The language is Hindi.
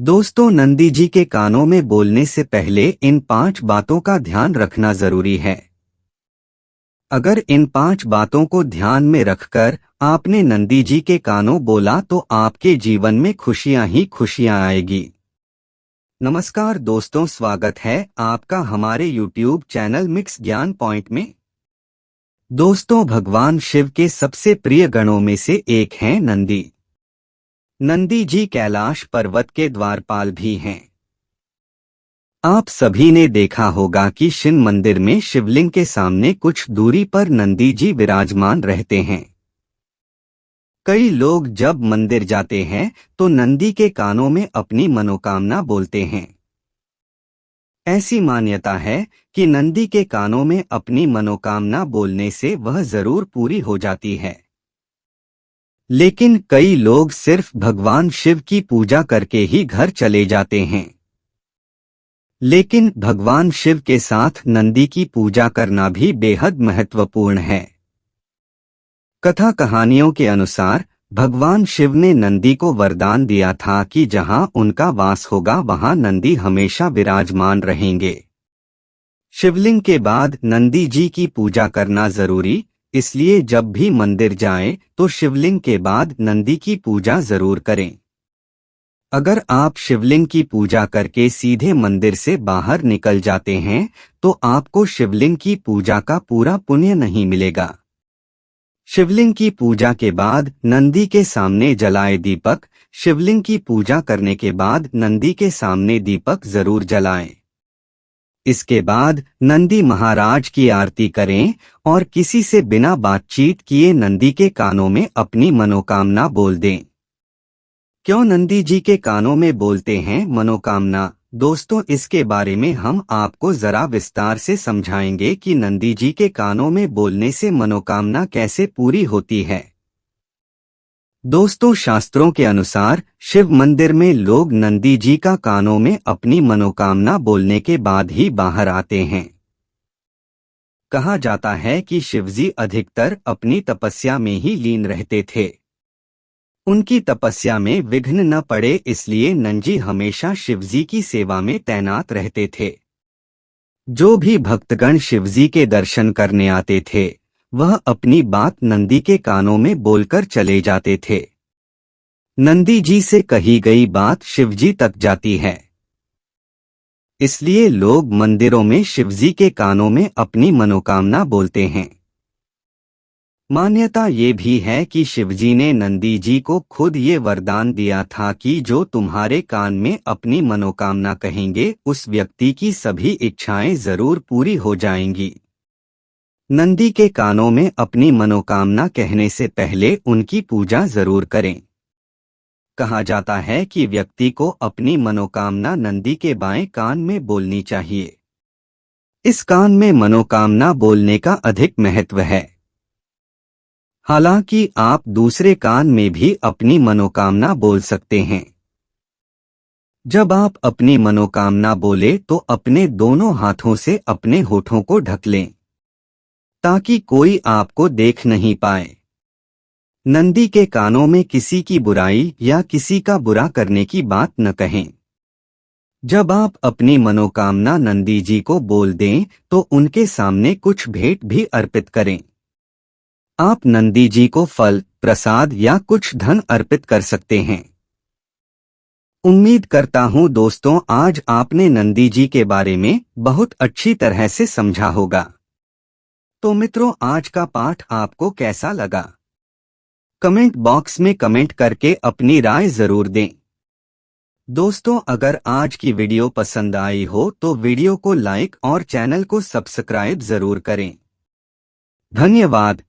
दोस्तों, नंदी जी के कानों में बोलने से पहले इन 5 बातों का ध्यान रखना जरूरी है। अगर इन 5 बातों को ध्यान में रखकर आपने नंदी जी के कानों बोला तो आपके जीवन में खुशियां ही खुशियां आएगी। नमस्कार दोस्तों, स्वागत है आपका हमारे YouTube चैनल मिक्स ज्ञान पॉइंट में। दोस्तों, भगवान शिव के सबसे प्रिय गणों में से एक हैं नंदी। नंदी जी कैलाश पर्वत के द्वारपाल भी हैं। आप सभी ने देखा होगा कि शिव मंदिर में शिवलिंग के सामने कुछ दूरी पर नंदी जी विराजमान रहते हैं। कई लोग जब मंदिर जाते हैं तो नंदी के कानों में अपनी मनोकामना बोलते हैं। ऐसी मान्यता है कि नंदी के कानों में अपनी मनोकामना बोलने से वह जरूर पूरी हो जाती है। लेकिन कई लोग सिर्फ भगवान शिव की पूजा करके ही घर चले जाते हैं। लेकिन भगवान शिव के साथ नंदी की पूजा करना भी बेहद महत्वपूर्ण है। कथा कहानियों के अनुसार भगवान शिव ने नंदी को वरदान दिया था कि जहां उनका वास होगा वहां नंदी हमेशा विराजमान रहेंगे। शिवलिंग के बाद नंदी जी की पूजा करना जरूरी, इसलिए जब भी मंदिर जाएं तो शिवलिंग के बाद नंदी की पूजा जरूर करें। अगर आप शिवलिंग की पूजा करके सीधे मंदिर से बाहर निकल जाते हैं तो आपको शिवलिंग की पूजा का पूरा पुण्य नहीं मिलेगा। शिवलिंग की पूजा के बाद नंदी के सामने जलाए दीपक। शिवलिंग की पूजा करने के बाद नंदी के सामने दीपक जरूर जलाएं। इसके बाद नंदी महाराज की आरती करें और किसी से बिना बातचीत किए नंदी के कानों में अपनी मनोकामना बोल दें। क्यों नंदी जी के कानों में बोलते हैं मनोकामना? दोस्तों, इसके बारे में हम आपको जरा विस्तार से समझाएंगे कि नंदी जी के कानों में बोलने से मनोकामना कैसे पूरी होती है। दोस्तों, शास्त्रों के अनुसार शिव मंदिर में लोग नंदी जी का कानों में अपनी मनोकामना बोलने के बाद ही बाहर आते हैं। कहा जाता है कि शिवजी अधिकतर अपनी तपस्या में ही लीन रहते थे। उनकी तपस्या में विघ्न न पड़े, इसलिए नंदी हमेशा शिवजी की सेवा में तैनात रहते थे। जो भी भक्तगण शिवजी के दर्शन करने आते थे वह अपनी बात नंदी के कानों में बोलकर चले जाते थे। नंदी जी से कही गई बात शिवजी तक जाती है। इसलिए लोग मंदिरों में शिवजी के कानों में अपनी मनोकामना बोलते हैं। मान्यता ये भी है कि शिवजी ने नंदी जी को खुद ये वरदान दिया था कि जो तुम्हारे कान में अपनी मनोकामना कहेंगे उस व्यक्ति की सभी इच्छाएं जरूर पूरी हो जाएंगी। नंदी के कानों में अपनी मनोकामना कहने से पहले उनकी पूजा जरूर करें। कहा जाता है कि व्यक्ति को अपनी मनोकामना नंदी के बाएं कान में बोलनी चाहिए। इस कान में मनोकामना बोलने का अधिक महत्व है। हालांकि आप दूसरे कान में भी अपनी मनोकामना बोल सकते हैं। जब आप अपनी मनोकामना बोले तो अपने दोनों हाथों से अपने होठों को ढक लें ताकि कोई आपको देख नहीं पाए। नंदी के कानों में किसी की बुराई या किसी का बुरा करने की बात न कहें। जब आप अपनी मनोकामना नंदी जी को बोल दें तो उनके सामने कुछ भेंट भी अर्पित करें। आप नंदी जी को फल, प्रसाद या कुछ धन अर्पित कर सकते हैं। उम्मीद करता हूं दोस्तों, आज आपने नंदी जी के बारे में बहुत अच्छी तरह से समझा होगा। तो मित्रों, आज का पाठ आपको कैसा लगा? कमेंट बॉक्स में कमेंट करके अपनी राय जरूर दें। दोस्तों, अगर आज की वीडियो पसंद आई हो तो वीडियो को लाइक और चैनल को सब्सक्राइब जरूर करें। धन्यवाद।